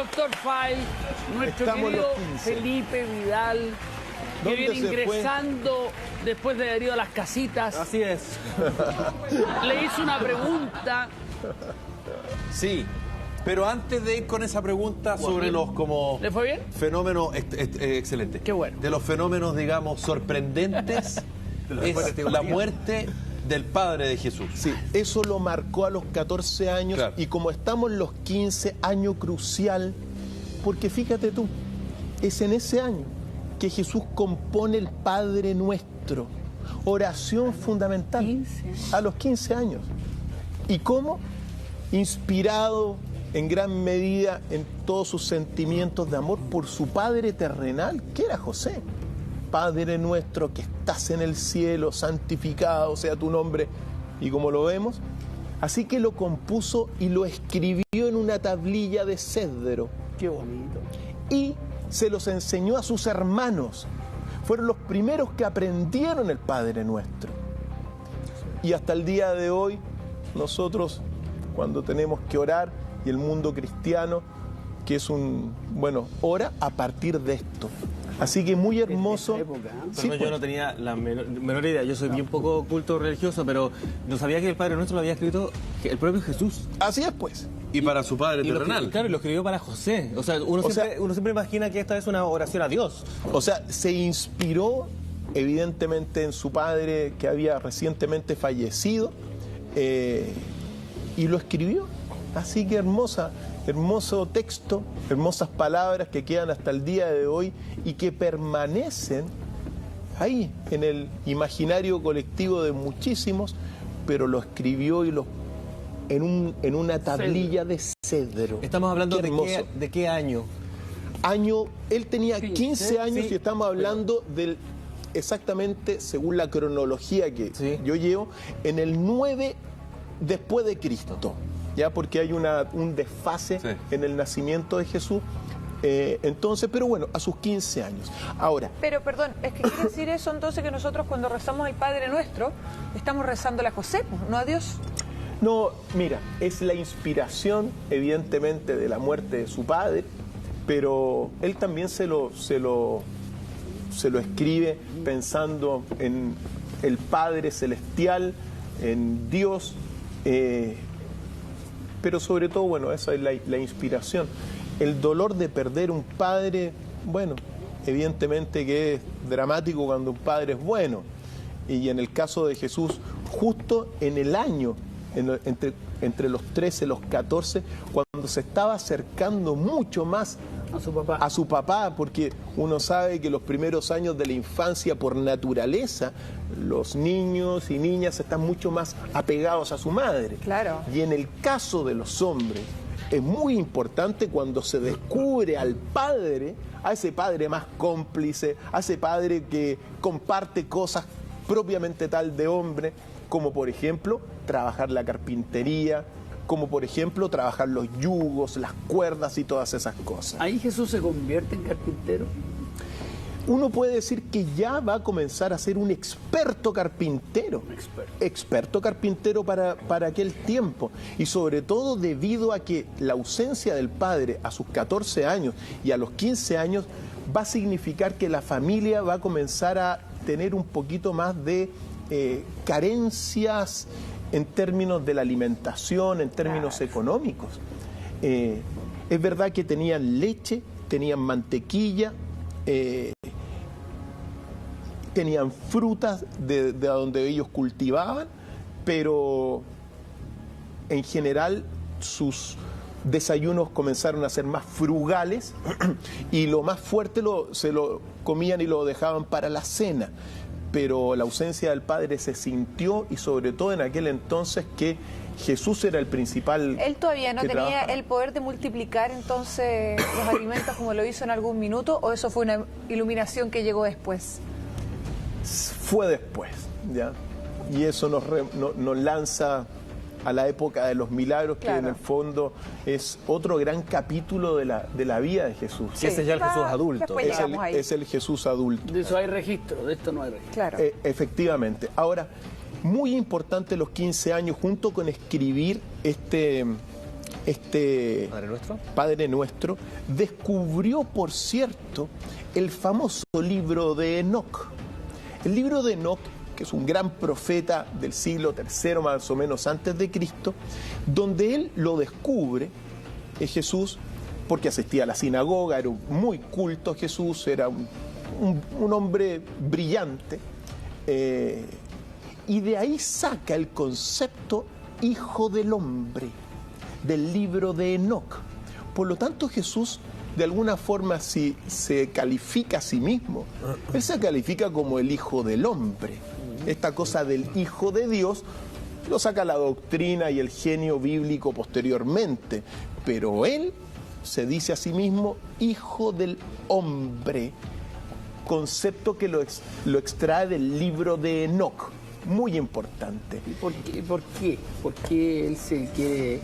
doctor Fay, nuestro querido Felipe Vidal, que viene ingresando después de haber ido a las casitas. Así es. Le hice una pregunta. Sí, pero antes de ir con esa pregunta sobre los como... ¿Le fue bien? Fenómenos, excelente. Qué bueno. De los fenómenos, digamos, sorprendentes, es la muerte del padre de Jesús. Sí, eso lo marcó a los 14 años, claro. Y como estamos en los 15, año crucial, porque fíjate tú, es en ese año que Jesús compone el Padre Nuestro, oración fundamental, 15. A los 15 años. ¿Y cómo? Inspirado en gran medida en todos sus sentimientos de amor por su Padre terrenal, que era José. Padre nuestro que estás en el cielo, santificado sea tu nombre. Y como lo vemos, así que lo compuso y lo escribió en una tablilla de cedro. Qué bonito. Y se los enseñó a sus hermanos. Fueron los primeros que aprendieron el Padre Nuestro. Y hasta el día de hoy, nosotros, cuando tenemos que orar, y el mundo cristiano, que es ora a partir de esto. Así que muy hermoso. Sí, pues. Yo no tenía la menor idea. Yo soy bien poco culto religioso, pero no sabía que el Padre Nuestro lo había escrito el propio Jesús. Así es, pues. Y para su padre terrenal. Claro, y lo escribió para José. O sea, uno siempre imagina que esta es una oración a Dios. O sea, se inspiró evidentemente en su padre que había recientemente fallecido y lo escribió. Así que hermoso texto, hermosas palabras que quedan hasta el día de hoy y que permanecen ahí en el imaginario colectivo de muchísimos, pero lo escribió y en una tablilla de cedro. Estamos hablando de qué año. Él tenía 15 años, sí, y estamos hablando del exactamente, según la cronología que yo llevo, en el 9 después de Cristo. Ya porque hay un desfase en el nacimiento de Jesús. Entonces, pero bueno, a sus 15 años. Ahora. Pero, perdón, es que quiere decir eso entonces que nosotros cuando rezamos al Padre Nuestro, estamos rezándole a José, no a Dios. No, mira, es la inspiración, evidentemente, de la muerte de su padre, pero él también se lo escribe pensando en el Padre Celestial, en Dios. Pero sobre todo, bueno, esa es la inspiración. El dolor de perder un padre, bueno, evidentemente que es dramático cuando un padre es bueno. Y en el caso de Jesús, justo en el año, entre los 13 y los 14, cuando se estaba acercando mucho más a su papá, porque uno sabe que los primeros años de la infancia, por naturaleza, los niños y niñas están mucho más apegados a su madre. Claro. Y en el caso de los hombres, es muy importante cuando se descubre al padre, a ese padre más cómplice, a ese padre que comparte cosas propiamente tal de hombre, como por ejemplo, trabajar la carpintería, como por ejemplo trabajar los yugos, las cuerdas y todas esas cosas. ¿Ahí Jesús se convierte en carpintero? Uno puede decir que ya va a comenzar a ser un experto carpintero. Experto carpintero para aquel tiempo. Y sobre todo debido a que la ausencia del padre a sus 14 años y a los 15 años va a significar que la familia va a comenzar a tener un poquito más de carencias en términos de la alimentación, en términos económicos. Es verdad que tenían leche, tenían mantequilla, tenían frutas de donde ellos cultivaban, pero en general sus desayunos comenzaron a ser más frugales y lo más fuerte se lo comían y lo dejaban para la cena. Pero la ausencia del padre se sintió, y sobre todo en aquel entonces que Jesús era el principal. Él todavía no tenía el poder de multiplicar entonces los alimentos como lo hizo en algún minuto, ¿o eso fue una iluminación que llegó después? Fue después, ¿ya? Y eso nos lanza a la época de los milagros, que en el fondo es otro gran capítulo de la vida de Jesús. Sí, ese es ya el Jesús adulto. Es el Jesús adulto. De eso hay registro, de esto no hay registro. Claro. Efectivamente. Ahora, muy importante los 15 años, junto con escribir Padre Nuestro, descubrió, por cierto, el famoso libro de Enoc. El libro de Enoc, que es un gran profeta del siglo III más o menos antes de Cristo, donde él lo descubre, Jesús, porque asistía a la sinagoga, era muy culto Jesús, era un hombre brillante, y de ahí saca el concepto hijo del hombre, del libro de Enoc. Por lo tanto, Jesús, de alguna forma, si se califica a sí mismo, él se califica como el hijo del hombre. Esta cosa del hijo de Dios lo saca la doctrina y el genio bíblico posteriormente, pero él se dice a sí mismo hijo del hombre, concepto que lo extrae del libro de Enoc, muy importante. ¿Y por qué? ¿Por qué él se quiere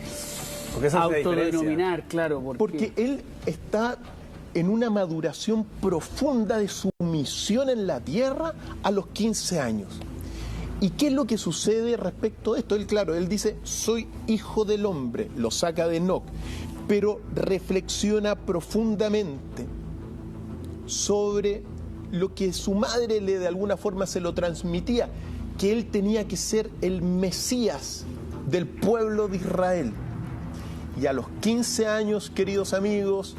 autodenominar? Claro, porque él está en una maduración profunda de su misión en la tierra a los 15 años. ¿Y qué es lo que sucede respecto de esto? Él dice, soy hijo del hombre, lo saca de Enoc, pero reflexiona profundamente sobre lo que su madre de alguna forma se lo transmitía, que él tenía que ser el Mesías del pueblo de Israel. Y a los 15 años, queridos amigos,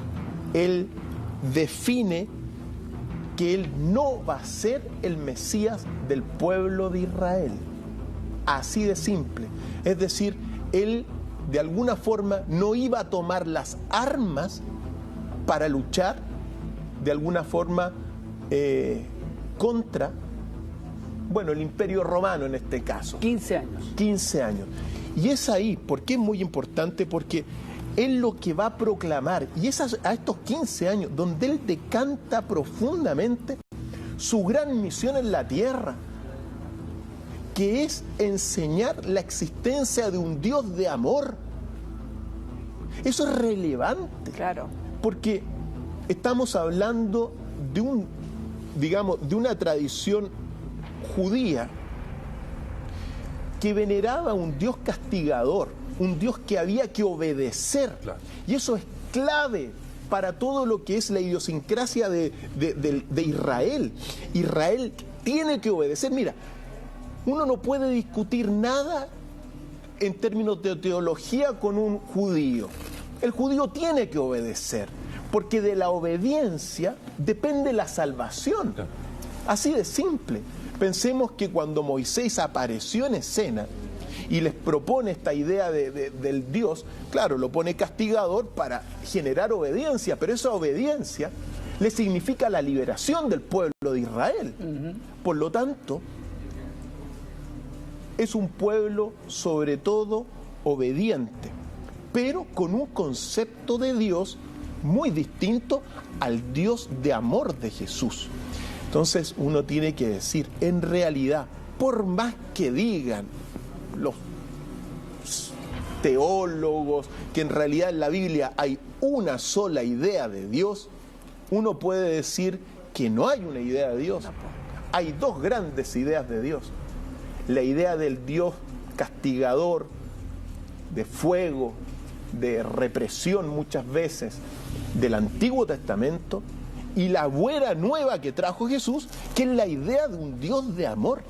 él define que él no va a ser el Mesías del pueblo de Israel. Así de simple. Es decir, él de alguna forma no iba a tomar las armas para luchar de alguna forma contra, el Imperio Romano en este caso. 15 años. 15 años. Y es ahí, porque es muy importante, porque él lo que va a proclamar, y es a estos 15 años, donde él decanta profundamente su gran misión en la tierra, que es enseñar la existencia de un Dios de amor. Eso es relevante. Claro. Porque estamos hablando de una tradición judía que veneraba a un Dios castigador, un Dios que había que obedecer. Claro. Y eso es clave para todo lo que es la idiosincrasia de Israel. Israel tiene que obedecer. Mira, uno no puede discutir nada en términos de teología con un judío. El judío tiene que obedecer, porque de la obediencia depende la salvación. Claro. Así de simple. Pensemos que cuando Moisés apareció en escena y les propone esta idea del Dios, claro, lo pone castigador para generar obediencia, pero esa obediencia le significa la liberación del pueblo de Israel. Por lo tanto, es un pueblo sobre todo obediente, pero con un concepto de Dios muy distinto al Dios de amor de Jesús. Entonces uno tiene que decir, en realidad, por más que digan los teólogos que en realidad en la Biblia hay una sola idea de Dios, uno puede decir que no hay una idea de Dios. Hay dos grandes ideas de Dios. La idea del Dios castigador, de fuego, de represión muchas veces, del Antiguo Testamento, y la buena nueva que trajo Jesús, que es la idea de un Dios de amor.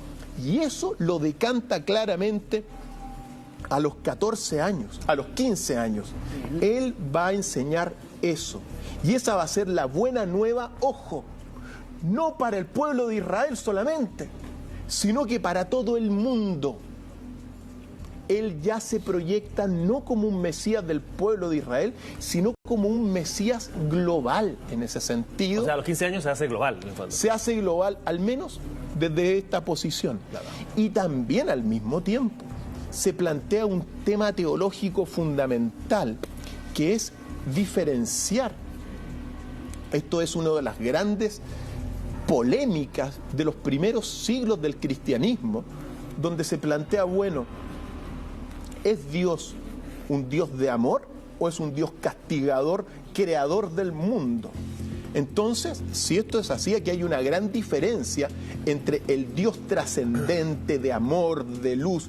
Y eso lo decanta claramente a los 14 años, a los 15 años. Él va a enseñar eso. Y esa va a ser la buena nueva, ojo, no para el pueblo de Israel solamente, sino que para todo el mundo. Él ya se proyecta no como un Mesías del pueblo de Israel, sino como un Mesías global en ese sentido. O sea, a los 15 años se hace global, en el fondo. Se hace global, al menos desde esta posición. Claro. Y también al mismo tiempo se plantea un tema teológico fundamental, que es diferenciar. Esto es una de las grandes polémicas de los primeros siglos del cristianismo, donde se plantea, ¿es Dios un Dios de amor o es un Dios castigador, creador del mundo? Entonces, si esto es así, aquí hay una gran diferencia entre el Dios trascendente de amor, de luz,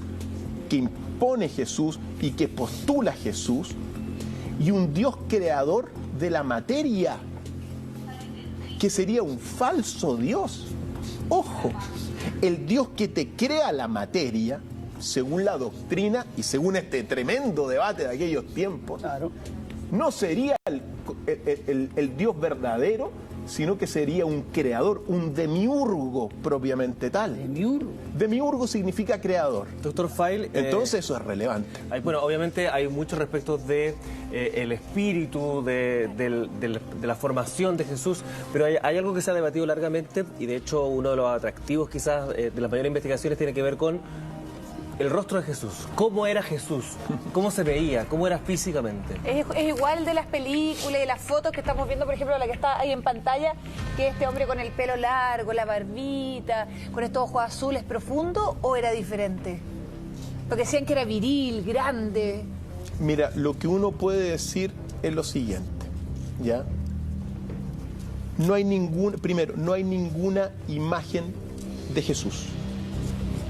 que impone Jesús y que postula Jesús, y un Dios creador de la materia, que sería un falso Dios. Ojo, el Dios que te crea la materia, según la doctrina y según este tremendo debate de aquellos tiempos, Claro. no sería el Dios verdadero, sino que sería un creador, un demiurgo propiamente tal. Demiurgo. Demiurgo significa creador. Doctor Feil, Entonces eso es relevante. bueno, obviamente hay muchos respectos de el espíritu, de la formación de Jesús, pero hay algo que se ha debatido largamente y de hecho uno de los atractivos quizás de las mayores investigaciones tiene que ver con el rostro de Jesús. ¿Cómo era Jesús? ¿Cómo se veía? ¿Cómo era físicamente? Es igual de las películas y de las fotos que estamos viendo, por ejemplo, la que está ahí en pantalla, que este hombre con el pelo largo, la barbita, con estos ojos azules profundos, ¿o era diferente? Porque decían que era viril, grande. Mira, lo que uno puede decir es lo siguiente, ¿ya? No hay no hay ninguna imagen de Jesús.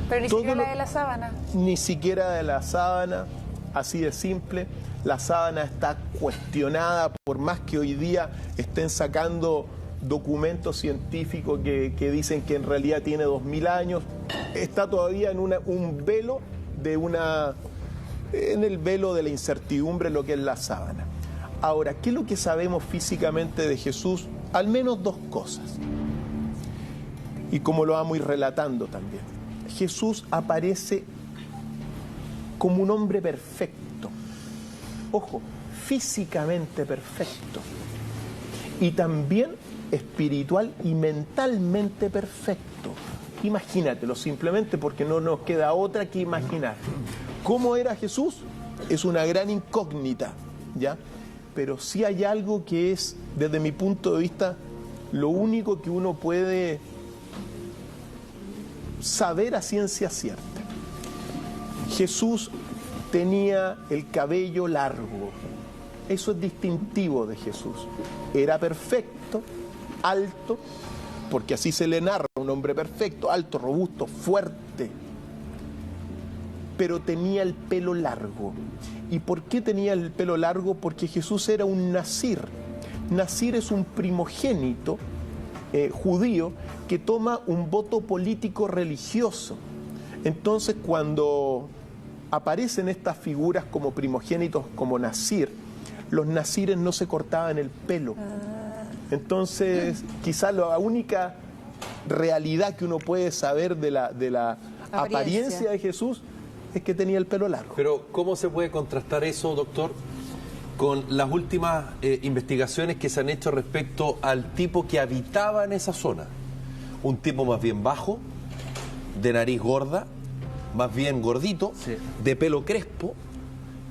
Pero ni Todo siquiera lo- la de la sábana. Ni siquiera de la sábana, así de simple. La sábana está cuestionada, por más que hoy día estén sacando documentos científicos que dicen que en realidad tiene 2000 años. Está todavía en un velo en el velo de la incertidumbre lo que es la sábana. Ahora, ¿qué es lo que sabemos físicamente de Jesús? Al menos dos cosas. Y como lo vamos a ir relatando también. Jesús aparece como un hombre perfecto. Ojo, físicamente perfecto. Y también espiritual y mentalmente perfecto. Imagínatelo, simplemente porque no nos queda otra que imaginar. ¿Cómo era Jesús? Es una gran incógnita, ¿ya? Pero sí hay algo que es, desde mi punto de vista, lo único que uno puede saber a ciencia cierta. Jesús tenía el cabello largo. Eso es distintivo de Jesús. Era perfecto, alto, porque así se le narra, un hombre perfecto, alto, robusto, fuerte. Pero tenía el pelo largo. ¿Y por qué tenía el pelo largo? Porque Jesús era un nazir. Nazir es un primogénito judío que toma un voto político religioso. Entonces, cuando aparecen estas figuras como primogénitos, como nazir, los nazires no se cortaban el pelo. Entonces, quizás la única realidad que uno puede saber de la apariencia de Jesús es que tenía el pelo largo. Pero, ¿cómo se puede contrastar eso, doctor, con las últimas investigaciones que se han hecho respecto al tipo que habitaba en esa zona? Un tipo más bien bajo, de nariz gorda, más bien gordito, Sí. de pelo crespo,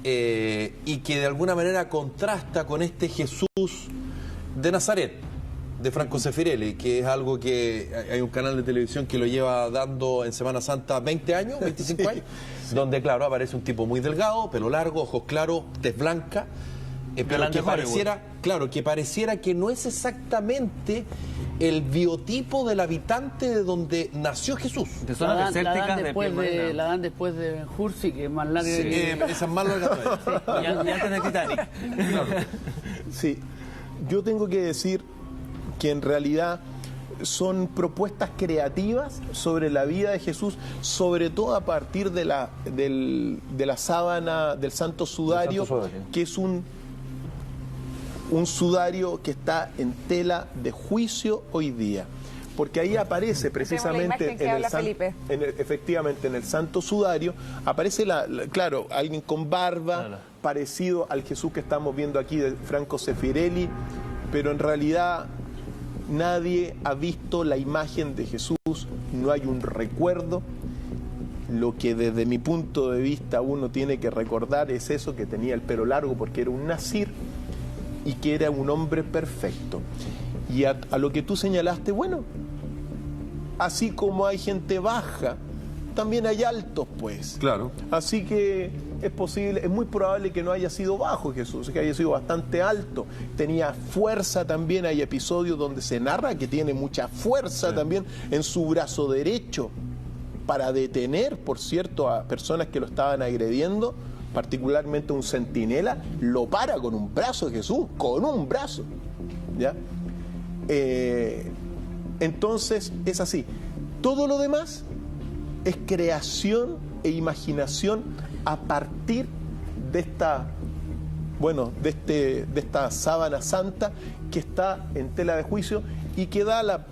y que de alguna manera contrasta con este Jesús de Nazaret, de Franco Sefirelli, que es algo que hay un canal de televisión que lo lleva dando en Semana Santa 20 años, 25 Sí. años, donde, claro, aparece un tipo muy delgado, pelo largo, ojos claros, tez blanca, pero Galán que de Hollywood. pareciera, claro, que pareciera que no es exactamente el biotipo del habitante de donde nació Jesús. De zonas desérticas de piel morena. la dan después de Ben Hur, sí, que es más larga que... Esa es más larga todavía. Y antes de Titanic. Sí, yo tengo que decir que en realidad son propuestas creativas sobre la vida de Jesús, sobre todo a partir de la sábana del Santo Sudario, que es un sudario que está en tela de juicio hoy día. Porque ahí aparece precisamente imagen que habla Felipe. efectivamente en el Santo Sudario, aparece claro, alguien con barba, Claro. parecido al Jesús que estamos viendo aquí de Franco Sefirelli, pero en realidad nadie ha visto la imagen de Jesús, no hay un recuerdo. Lo que desde mi punto de vista uno tiene que recordar es eso, que tenía el pelo largo porque era un nazir y que era un hombre perfecto. Y a lo que tú señalaste, bueno, así como hay gente baja, también hay altos, pues. Claro. Así que es posible, es muy probable que no haya sido bajo Jesús, que haya sido bastante alto. Tenía fuerza también, hay episodios donde se narra que tiene mucha fuerza también en su brazo derecho para detener, por cierto, a personas que lo estaban agrediendo particularmente un centinela, lo para con un brazo de Jesús, con un brazo, ¿ya? Entonces es así. Todo lo demás es creación e imaginación a partir de esta, de esta sábana santa que está en tela de juicio y que da la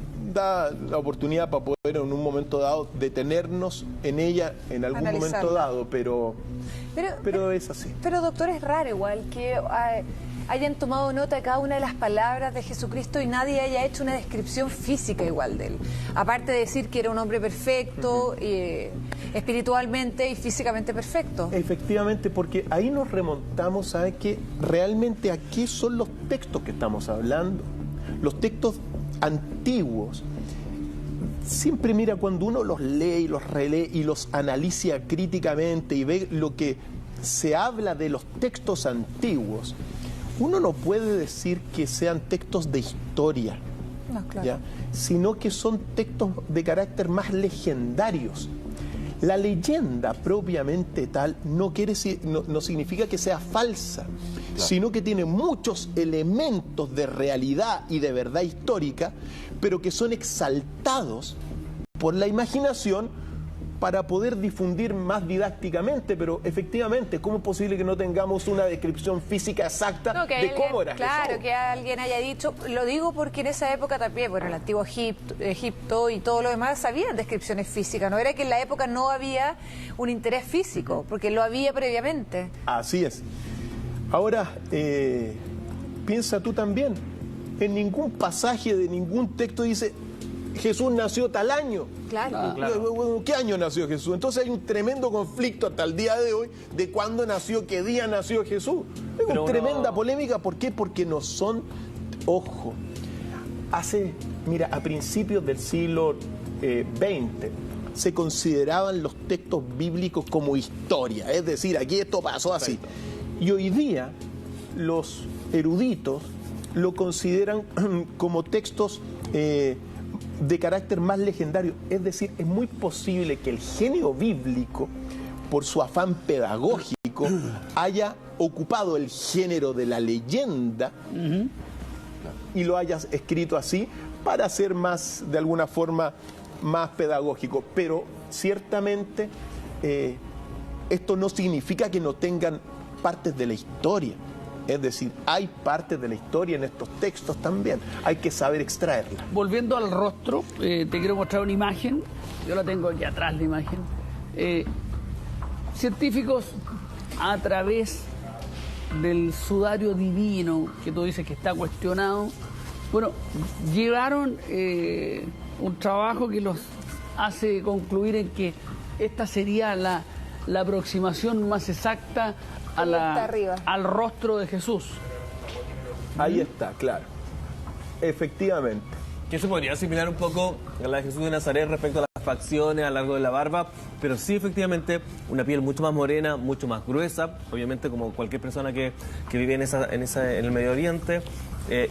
oportunidad para poder en un momento dado detenernos en ella en algún momento dado, pero es así. Pero doctor, es raro igual que hayan tomado nota de cada una de las palabras de Jesucristo y nadie haya hecho una descripción física igual de él. Aparte de decir que era un hombre perfecto, espiritualmente y físicamente perfecto. Efectivamente, porque ahí nos remontamos a que realmente a qué son los textos que estamos hablando. Los textos antiguos. Siempre mira, cuando uno los lee y los relee y los analiza críticamente y ve lo que se habla de los textos antiguos, uno no puede decir que sean textos de historia, no, claro, ¿ya? Sino que son textos de carácter más legendarios. La leyenda propiamente tal no significa que sea falsa, claro, sino que tiene muchos elementos de realidad y de verdad histórica, pero que son exaltados por la imaginación para poder difundir más didácticamente. Pero efectivamente, ¿cómo es posible que no tengamos una descripción física exacta de cómo era Jesús? Claro, que alguien haya dicho, lo digo porque en esa época también, bueno, el antiguo Egipto y todo lo demás, habían descripciones físicas, no era que en la época no había un interés físico, porque lo había previamente. Así es. Ahora, piensa tú también, en ningún pasaje de ningún texto dice Jesús nació tal año. Claro. ¿Qué año nació Jesús? Entonces hay un tremendo conflicto hasta el día de hoy de cuándo nació, qué día nació Jesús. Es una tremenda polémica. ¿Por qué? Porque no son, ojo, a principios del siglo XX se consideraban los textos bíblicos como historia, es decir, aquí esto pasó así. Y hoy día los eruditos lo consideran como textos de carácter más legendario. Es decir, es muy posible que el genio bíblico, por su afán pedagógico, haya ocupado el género de la leyenda y lo haya escrito así para ser más, de alguna forma, más pedagógico. Pero ciertamente esto no significa que no tengan partes de la historia. Es decir, hay partes de la historia en estos textos también. Hay que saber extraerla. Volviendo al rostro, te quiero mostrar una imagen. Yo la tengo aquí atrás, la imagen. Científicos, a través del sudario divino, que tú dices que está cuestionado, bueno, llevaron un trabajo que los hace concluir en que esta sería la aproximación más exacta al rostro de Jesús. Ahí está, claro. Efectivamente. Que se podría asimilar un poco a la de Jesús de Nazaret respecto a las facciones, a lo largo de la barba, pero sí, efectivamente, una piel mucho más morena, mucho más gruesa, obviamente como cualquier persona que vive en el Medio Oriente,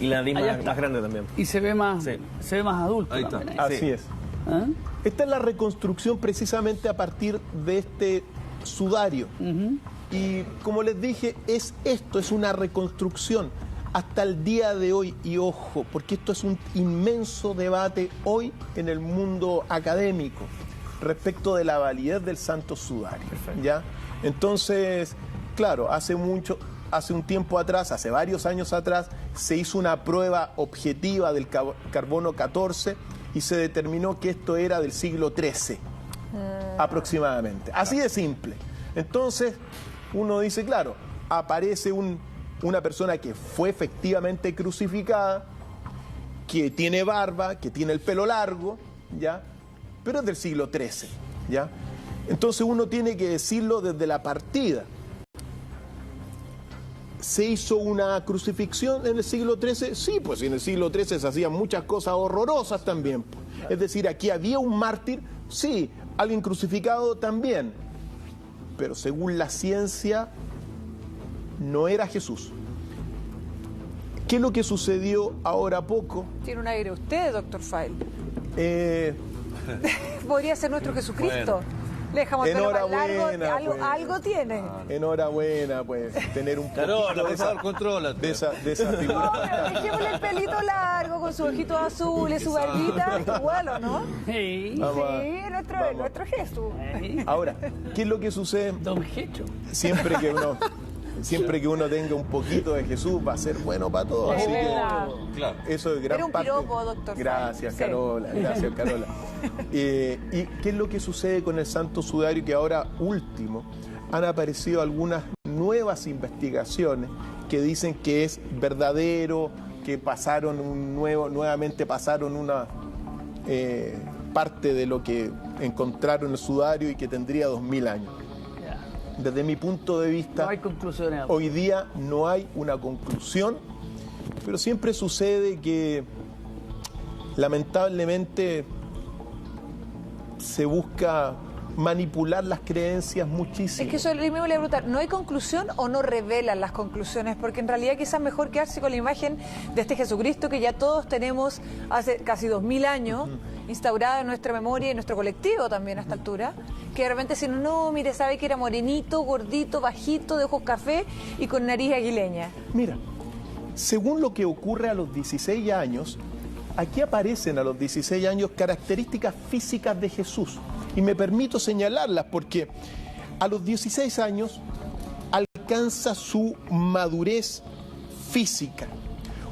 y la nariz más grande también. Y se ve más adulto. Ahí está. También, Así es. ¿Ah? Esta es la reconstrucción precisamente a partir de este sudario. Y como les dije, es una reconstrucción hasta el día de hoy. Y ojo, porque esto es un inmenso debate hoy en el mundo académico respecto de la validez del Santo Sudario. ¿Ya? Entonces, claro, hace un tiempo atrás, hace varios años atrás, se hizo una prueba objetiva del carbono 14 y se determinó que esto era del siglo XIII, aproximadamente. Así de simple. Entonces, uno dice, claro, aparece una persona que fue efectivamente crucificada, que tiene barba, que tiene el pelo largo, ¿ya? Pero es del siglo XIII, ¿ya? Entonces uno tiene que decirlo desde la partida. ¿Se hizo una crucifixión en el siglo XIII? Sí, pues en el siglo XIII se hacían muchas cosas horrorosas también. Es decir, aquí había un mártir, sí, alguien crucificado también. Pero según la ciencia, no era Jesús. ¿Qué es lo que sucedió ahora poco? Tiene un aire usted, doctor File. Podría ser nuestro Jesucristo. Bueno. Le dejamos el pelo más largo, Enhorabuena, algo, pues. algo tiene. Enhorabuena, pues, tener un poquito Carola, por de esa, favor, contrólate. de esa No, figura. pero dejémosle el pelito largo con sus ojitos azules, su barbita, igual, ¿o no? Sí. Vamos a- Sí, vamos. nuestro Jesús. Ahora, ¿qué es lo que sucede? Don Gecho. Siempre que uno tenga un poquito de Jesús va a ser bueno para todos. Es Así que verdad. Claro. eso es gran Era un parte. piropo, doctor. Gracias, Sí. Carola. Gracias, Carola. ¿Y qué es lo que sucede con el Santo Sudario? Que ahora último han aparecido algunas nuevas investigaciones que dicen que es verdadero, que nuevamente pasaron una parte de lo que encontraron en el sudario y que tendría 2000 años. Ya. Desde mi punto de vista, No hay conclusiones. hoy día no hay una conclusión, pero siempre sucede que lamentablemente se busca manipular las creencias muchísimo. Es que eso mismo le voy a preguntar, ¿no hay conclusión o no revelan las conclusiones? Porque en realidad quizás mejor quedarse con la imagen de este Jesucristo que ya todos tenemos hace casi 2000 años instaurada en nuestra memoria y en nuestro colectivo también a esta altura, que de repente si no, mire, sabe que era morenito, gordito, bajito, de ojos café y con nariz aguileña. Mira, según lo que ocurre a los 16 años, aquí aparecen a los 16 años características físicas de Jesús. Y me permito señalarlas porque a los 16 años alcanza su madurez física.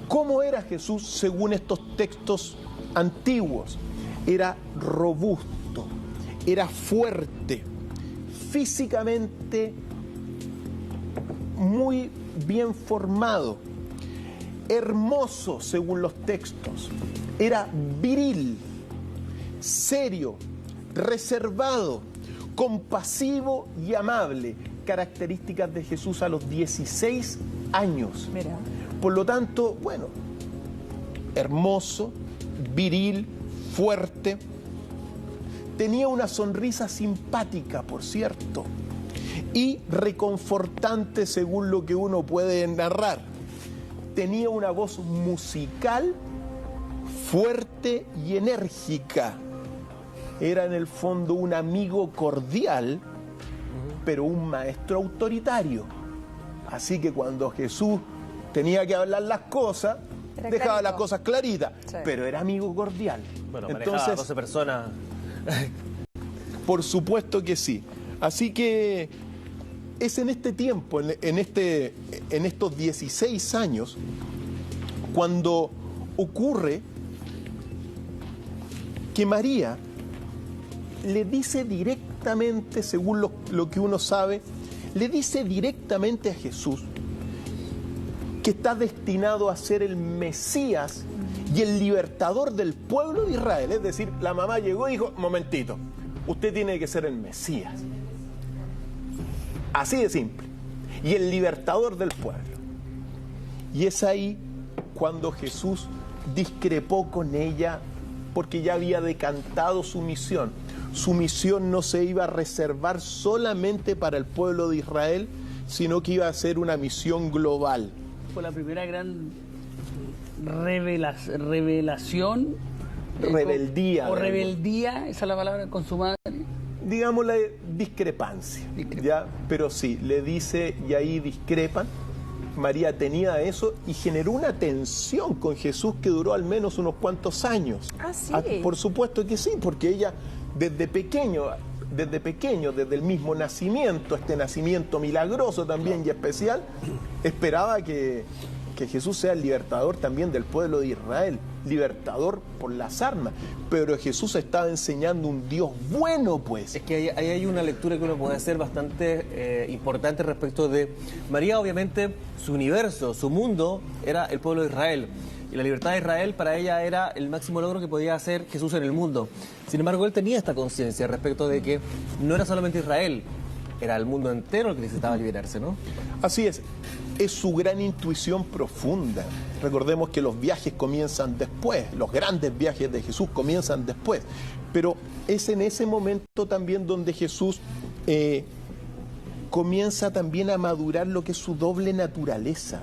¿Cómo era Jesús según estos textos antiguos? Era robusto, era fuerte, físicamente muy bien formado, hermoso según los textos, era viril, serio, reservado, compasivo y amable, características de Jesús a los 16 años. Mira. Por lo tanto, bueno, hermoso, viril, fuerte, tenía una sonrisa simpática, por cierto, y reconfortante según lo que uno puede narrar. Tenía una voz musical, fuerte y enérgica. Era en el fondo un amigo cordial, pero un maestro autoritario. Así que cuando Jesús tenía que hablar las cosas, Era dejaba clarito. las cosas claritas, Sí. pero era amigo cordial. Bueno, manejaba a 12 personas. Por supuesto que sí. Así que es en este tiempo, en estos 16 años, cuando ocurre que María le dice directamente, según lo que uno sabe, le dice directamente a Jesús que está destinado a ser el Mesías y el libertador del pueblo de Israel. Es decir, la mamá llegó y dijo, momentito, usted tiene que ser el Mesías. Así de simple. Y el libertador del pueblo. Y es ahí cuando Jesús discrepó con ella porque ya había decantado su misión. Su misión no se iba a reservar solamente para el pueblo de Israel, sino que iba a ser una misión global. Fue la primera gran revelación. Rebeldía. O rebeldía, esa es la palabra, con su madre. Digámosle discrepancia. ¿Ya? Pero sí, le dice y ahí discrepan. María tenía eso y generó una tensión con Jesús que duró al menos unos cuantos años. Ah, sí. Por supuesto que sí, porque ella desde pequeño, desde el mismo nacimiento, este nacimiento milagroso también y especial, esperaba que Jesús sea el libertador también del pueblo de Israel, libertador por las armas. Pero Jesús estaba enseñando un Dios bueno, pues. Es que ahí hay una lectura que uno puede hacer bastante importante respecto de María. Obviamente, su universo, su mundo era el pueblo de Israel. Y la libertad de Israel para ella era el máximo logro que podía hacer Jesús en el mundo. Sin embargo, él tenía esta conciencia respecto de que no era solamente Israel, era el mundo entero el que necesitaba liberarse, ¿no? Así es su gran intuición profunda. Recordemos que los viajes comienzan después, los grandes viajes de Jesús comienzan después, pero es en ese momento también donde Jesús comienza también a madurar lo que es su doble naturaleza,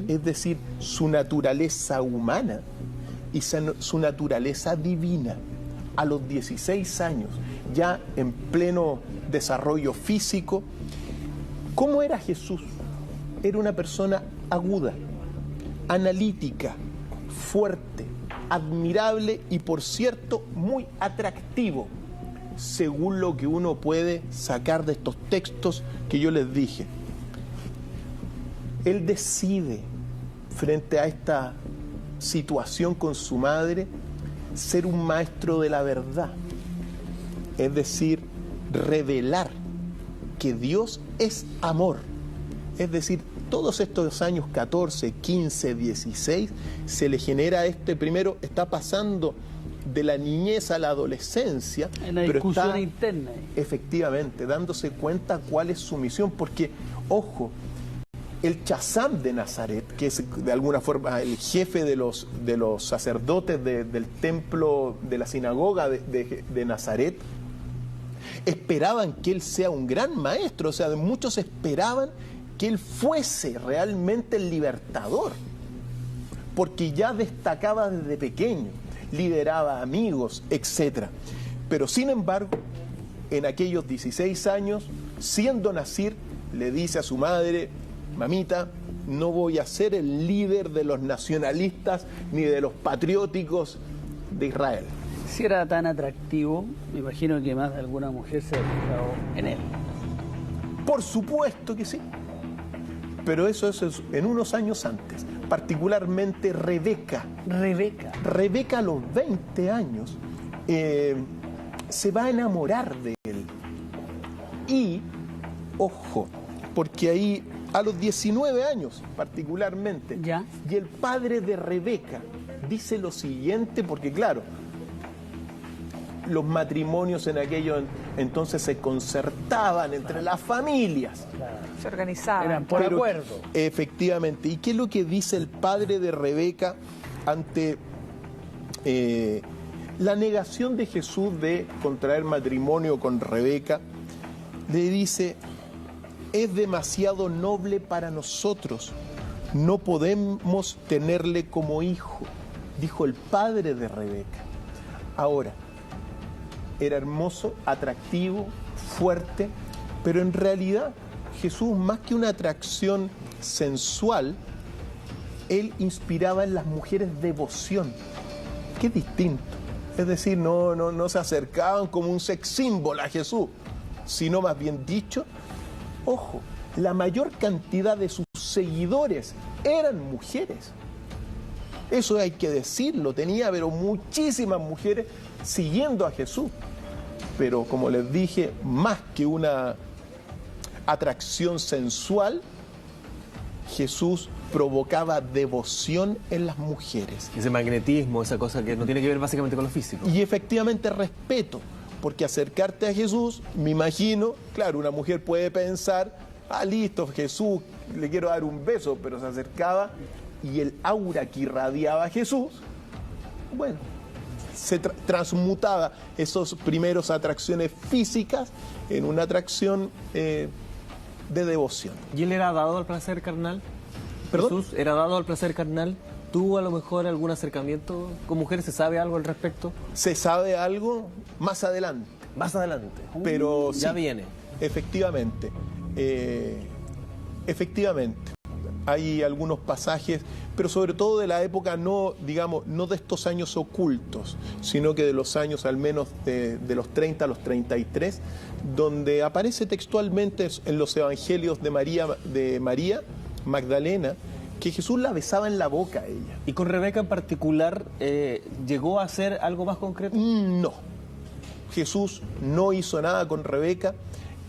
es decir, su naturaleza humana y su naturaleza divina. a los 16 años, ya en pleno desarrollo físico. ¿Cómo era Jesús? Era una persona aguda, analítica, fuerte, admirable y, por cierto, muy atractivo, según lo que uno puede sacar de estos textos que yo les dije. Él decide, frente a esta situación con su madre, ser un maestro de la verdad, es decir, revelar que Dios es amor. Es decir, todos estos años 14, 15, 16, se le genera primero está pasando de la niñez a la adolescencia, en la discusión interna. Efectivamente, dándose cuenta cuál es su misión, porque, ojo, el Chazam de Nazaret, que es de alguna forma el jefe de los sacerdotes del templo, de la sinagoga de Nazaret, esperaban que él sea un gran maestro, o sea, muchos esperaban que él fuese realmente el libertador, porque ya destacaba desde pequeño, lideraba amigos, etc. Pero sin embargo, en aquellos 16 años, siendo Nazir, le dice a su madre: mamita, no voy a ser el líder de los nacionalistas ni de los patrióticos de Israel. Si era tan atractivo, me imagino que más de alguna mujer se ha fijado en él. Por supuesto que sí. Pero eso es en unos años antes. Particularmente Rebeca. Rebeca a los 20 años se va a enamorar de él. Y, ojo, porque ahí a los 19 años particularmente, ¿ya? Y el padre de Rebeca dice lo siguiente, porque claro, los matrimonios en aquello entonces se concertaban entre las familias. Claro. Se organizaban. Eran por acuerdo. Efectivamente. ¿Y qué es lo que dice el padre de Rebeca ante la negación de Jesús de contraer matrimonio con Rebeca? Le dice: es demasiado noble para nosotros, no podemos tenerle como hijo, dijo el padre de Rebeca. Ahora, era hermoso, atractivo, fuerte, pero en realidad Jesús, más que una atracción sensual, él inspiraba en las mujeres devoción, que es distinto. Es decir, no se acercaban como un sex symbol a Jesús, sino más bien dicho, ojo, la mayor cantidad de sus seguidores eran mujeres. Eso hay que decirlo, tenía pero muchísimas mujeres siguiendo a Jesús. Pero como les dije, más que una atracción sensual, Jesús provocaba devoción en las mujeres. Ese magnetismo, esa cosa que no tiene que ver básicamente con lo físico. Y efectivamente respeto, porque acercarte a Jesús, me imagino, claro, una mujer puede pensar: ah, listo, Jesús, le quiero dar un beso, pero se acercaba y el aura que irradiaba a Jesús, bueno, se transmutaba esas primeras atracciones físicas en una atracción de devoción. ¿Y él era dado al placer carnal? ¿Perdón? ¿Jesús era dado al placer carnal? ¿Tuvo a lo mejor algún acercamiento con mujeres? ¿Se sabe algo al respecto? Se sabe algo más adelante. Más adelante. Pero ya sí, viene. Efectivamente. Efectivamente. Hay algunos pasajes, pero sobre todo de la época, no de estos años ocultos, sino que de los años al menos de los 30 a los 33, donde aparece textualmente en los evangelios de María Magdalena, que Jesús la besaba en la boca a ella. ¿Y con Rebeca en particular llegó a hacer algo más concreto? No. Jesús no hizo nada con Rebeca,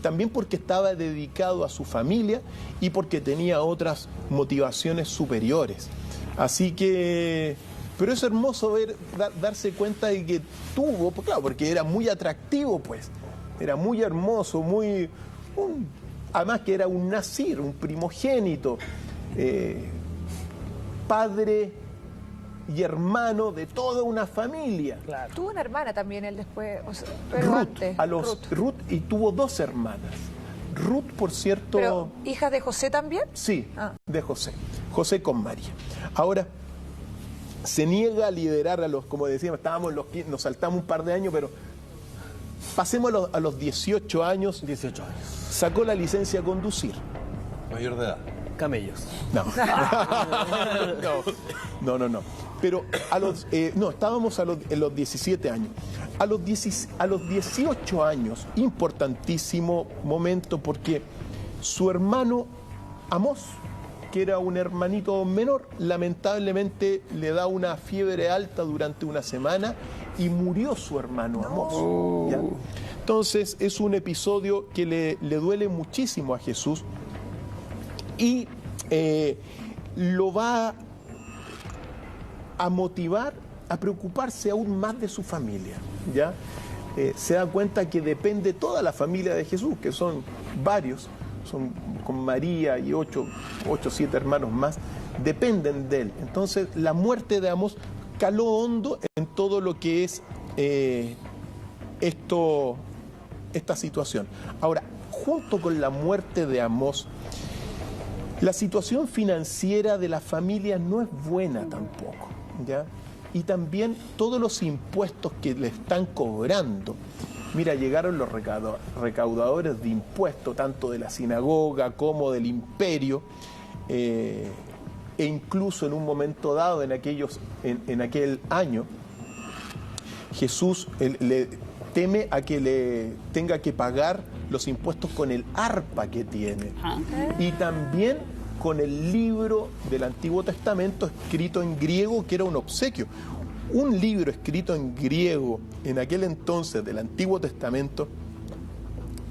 también porque estaba dedicado a su familia y porque tenía otras motivaciones superiores. Así que, pero es hermoso darse cuenta de que tuvo, pues claro, porque era muy atractivo, pues, era muy hermoso, además que era un nazir, un primogénito, padre y hermano de toda una familia. Claro. Tuvo una hermana también él después, pero antes. Ruth, y tuvo dos hermanas. Ruth, por cierto... ¿Pero hijas de José también? Sí, de José. José con María. Ahora, se niega a liderar a los, como decíamos, nos saltamos un par de años, pero pasemos a los 18 años. 18 años. Sacó la licencia a conducir. Mayor de edad. Camellos. No. No. Pero estábamos en los 17 años. A los 18 años, importantísimo momento, porque su hermano Amós, que era un hermanito menor, lamentablemente le da una fiebre alta durante una semana y murió su hermano Amós. ¿Ya? Entonces es un episodio que le duele muchísimo a Jesús y lo va a motivar a preocuparse aún más de su familia. ¿Ya? Se da cuenta que depende toda la familia de Jesús, que son varios, son con María y 7 hermanos más, dependen de él. Entonces la muerte de Amós caló hondo en todo lo que es esta situación. Ahora, junto con la muerte de Amós, la situación financiera de la familia no es buena tampoco, ¿ya? Y también todos los impuestos que le están cobrando. Mira, llegaron los recaudadores de impuestos, tanto de la sinagoga como del imperio, e incluso en un momento dado, en aquel año, Jesús le teme a que le tenga que pagar los impuestos con el arpa que tiene. Y también con el libro del Antiguo Testamento escrito en griego, que era un obsequio. Un libro escrito en griego en aquel entonces del Antiguo Testamento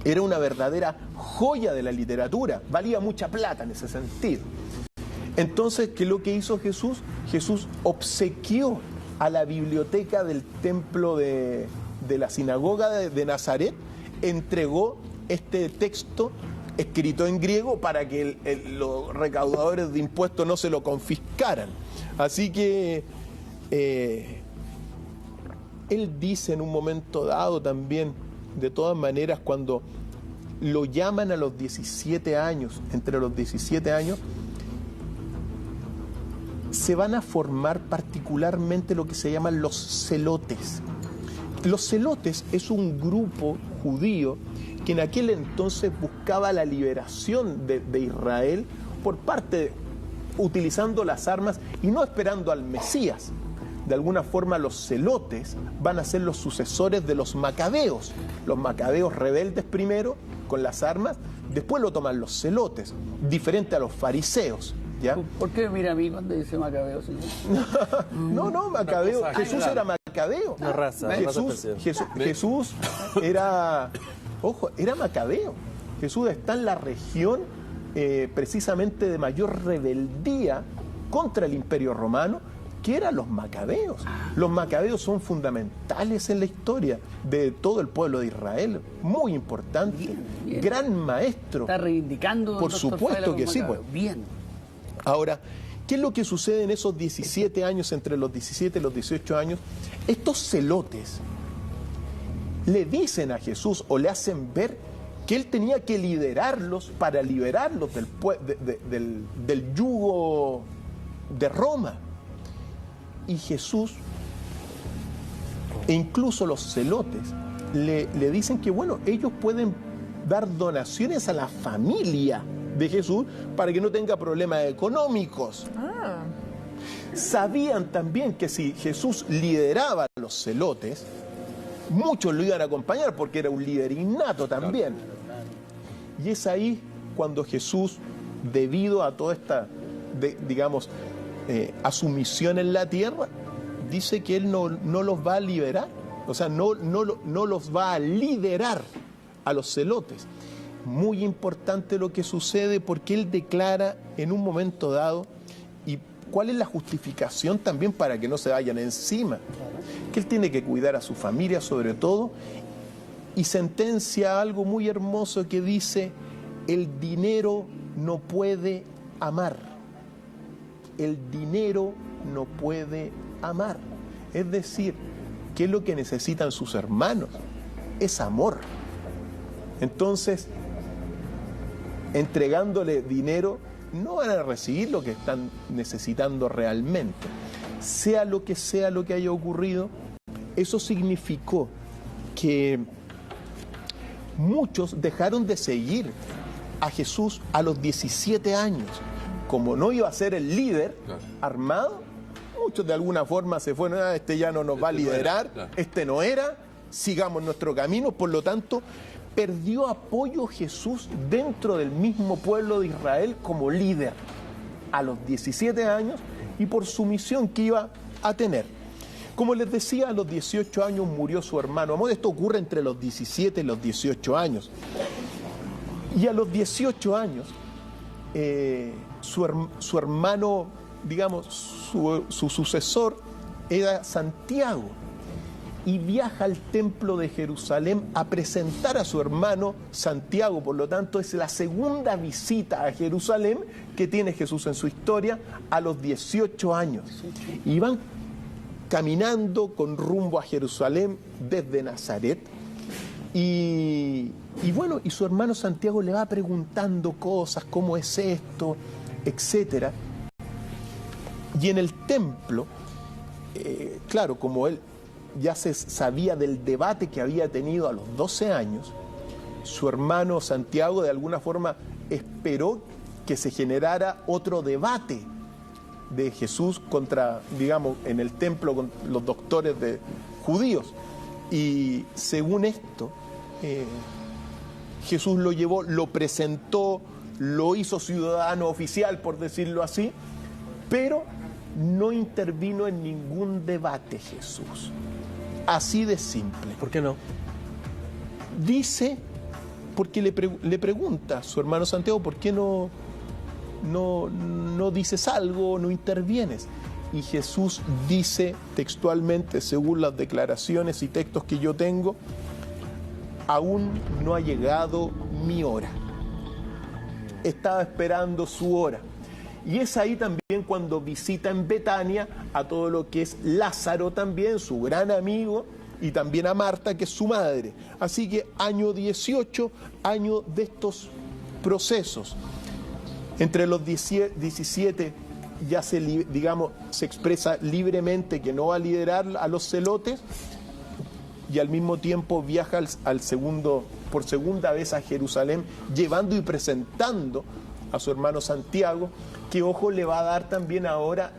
era una verdadera joya de la literatura, valía mucha plata en ese sentido. Entonces, ¿qué es lo que hizo Jesús? Jesús obsequió a la biblioteca del templo de la sinagoga de Nazaret, entregó este texto escrito en griego para que los recaudadores de impuestos no se lo confiscaran. Así que él dice en un momento dado también, de todas maneras, cuando lo llaman a los 17 años, entre los 17 años, se van a formar particularmente lo que se llaman los celotes. Los celotes es un grupo judío que en aquel entonces buscaba la liberación de Israel por parte, utilizando las armas y no esperando al Mesías. De alguna forma los celotes van a ser los sucesores de los macabeos rebeldes primero con las armas, después lo toman los celotes, diferente a los fariseos. ¿Ya? ¿Por qué mira a mí cuando dice macabeo, señor? No, macabeo. Jesús era macabeo. Una raza. Jesús era, era macabeo. Jesús está en la región precisamente de mayor rebeldía contra el Imperio Romano, que eran los macabeos. Los macabeos son fundamentales en la historia de todo el pueblo de Israel. Muy importante. Bien. Gran maestro. Está reivindicando. Por supuesto que sí. Pues. Bien. Ahora, ¿qué es lo que sucede en esos 17 años, entre los 17 y los 18 años? Estos celotes le dicen a Jesús o le hacen ver que él tenía que liderarlos para liberarlos del yugo de Roma. Y Jesús, e incluso los celotes, le dicen que, bueno, ellos pueden dar donaciones a la familia de Jesús para que no tenga problemas económicos. Sabían también que si Jesús lideraba a los celotes, muchos lo iban a acompañar porque era un líder innato también. Y es ahí cuando Jesús, debido a toda esta, a su misión en la tierra, dice que Él no los va a liberar, o sea, no los va a liderar a los celotes. Muy importante lo que sucede porque Él declara en un momento dado, y cuál es la justificación también para que no se vayan encima, que Él tiene que cuidar a su familia sobre todo, y sentencia algo muy hermoso que dice: el dinero no puede amar. El dinero no puede amar. Es decir, ¿qué es lo que necesitan sus hermanos? Es amor. Entonces, entregándole dinero, no van a recibir lo que están necesitando realmente. sea lo que haya ocurrido, eso significó que muchos dejaron de seguir a Jesús a los 17 años. Como no iba a ser el líder armado, muchos de alguna forma se fueron, este ya no nos va a liderar, este no era, sigamos nuestro camino. Por lo tanto, perdió apoyo Jesús dentro del mismo pueblo de Israel como líder a los 17 años y por su misión que iba a tener. Como les decía, a los 18 años murió su hermano. Esto ocurre entre los 17 y los 18 años. Y a los 18 años, su hermano, digamos, su sucesor era Santiago. Y viaja al templo de Jerusalén a presentar a su hermano Santiago. Por lo tanto, es la segunda visita a Jerusalén que tiene Jesús en su historia a los 18 años. Y van caminando con rumbo a Jerusalén desde Nazaret. Y bueno, y su hermano Santiago le va preguntando cosas, cómo es esto, etcétera. Y en el templo, claro, como él ya se sabía del debate que había tenido a los 12 años, su hermano Santiago de alguna forma esperó que se generara otro debate de Jesús contra, digamos, en el templo con los doctores judíos. Y según esto, Jesús lo llevó, lo presentó, lo hizo ciudadano oficial, por decirlo así, pero no intervino en ningún debate Jesús. Así de simple. ¿Por qué no? Dice, porque le pregunta a su hermano Santiago, ¿por qué no dices algo, no intervienes? Y Jesús dice textualmente, según las declaraciones y textos que yo tengo, aún no ha llegado mi hora. Estaba esperando su hora. Y es ahí también cuando visita en Betania a todo lo que es Lázaro también, su gran amigo, y también a Marta, que es su madre. Así que año 18, año de estos procesos. Entre los 17 ya se expresa libremente que no va a liderar a los celotes, y al mismo tiempo viaja por segunda vez a Jerusalén, llevando y presentando a su hermano Santiago, que ojo, le va a dar también ahora,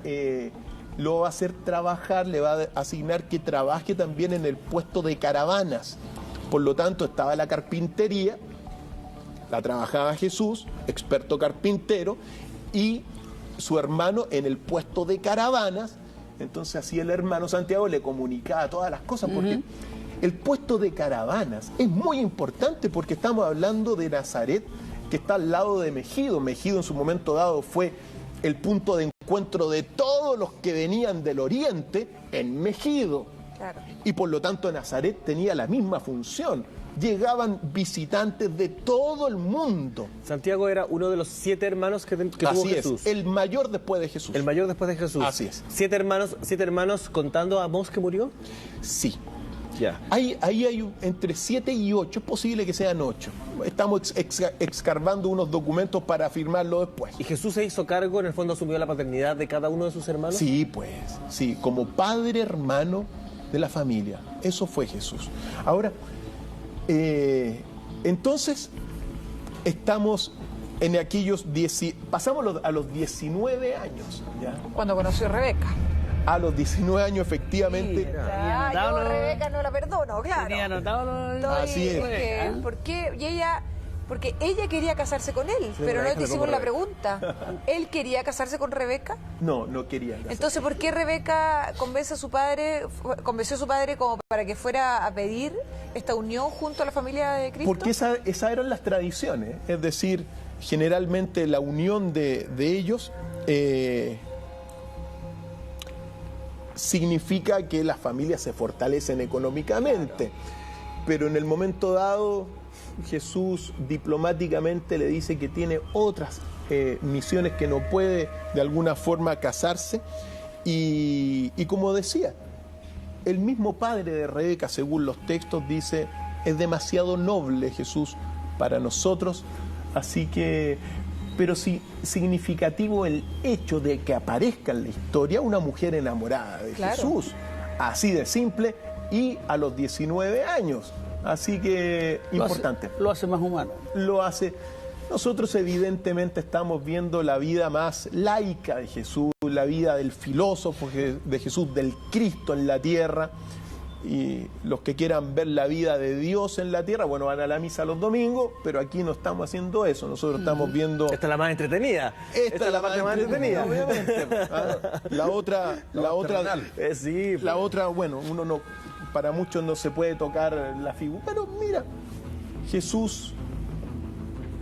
lo va a hacer trabajar, le va a asignar que trabaje también en el puesto de caravanas. Por lo tanto, estaba la carpintería, la trabajaba Jesús, experto carpintero, y su hermano en el puesto de caravanas. Entonces así el hermano Santiago le comunicaba todas las cosas, porque el puesto de caravanas es muy importante, porque estamos hablando de Nazaret, que está al lado de Megido. Megido en su momento dado fue el punto de encuentro de todos los que venían del oriente en Megido. Claro. Y por lo tanto Nazaret tenía la misma función. Llegaban visitantes de todo el mundo. Santiago era uno de los 7 hermanos que tuvo Jesús. Así es, el mayor después de Jesús. El mayor después de Jesús. Así es. 7 hermanos contando a Amós que murió. Sí. Ya. Ahí hay entre 7 y 8, es posible que sean 8. Estamos escarbando unos documentos para afirmarlo después. ¿Y Jesús se hizo cargo, en el fondo asumió la paternidad de cada uno de sus hermanos? Sí, pues, sí, como padre hermano de la familia. Eso fue Jesús. Ahora, entonces, estamos en aquellos pasamos a los 19 años. ¿Ya? Cuando conoció a Rebeca. A los 19 años, efectivamente. Yo Rebeca no la perdono, claro. Tenía anotado Así es. ¿Por qué? Y ella, porque ella quería casarse con él, pero no te hicimos la pregunta. ¿Él quería casarse con Rebeca? No, no quería casarse. Entonces, ¿por qué Rebeca convenció a su padre como para que fuera a pedir esta unión junto a la familia de Cristo? Porque esas eran las tradiciones, es decir, generalmente la unión de ellos significa que las familias se fortalecen económicamente, pero en el momento dado Jesús diplomáticamente le dice que tiene otras misiones, que no puede de alguna forma casarse, y como decía, el mismo padre de Rebeca, según los textos, dice: es demasiado noble Jesús para nosotros, así que pero sí significativo el hecho de que aparezca en la historia una mujer enamorada de Jesús, así de simple, y a los 19 años. Así que importante. Lo hace más humano. Lo hace. Nosotros evidentemente estamos viendo la vida más laica de Jesús, la vida del filósofo de Jesús, del Cristo en la tierra. Y los que quieran ver la vida de Dios en la tierra, bueno, van a la misa los domingos, pero aquí no estamos haciendo eso. Nosotros estamos viendo... Esta es la más entretenida. Esta es la parte más entretenida, obviamente. La otra, bueno, uno no, para muchos no se puede tocar la figura, pero mira, Jesús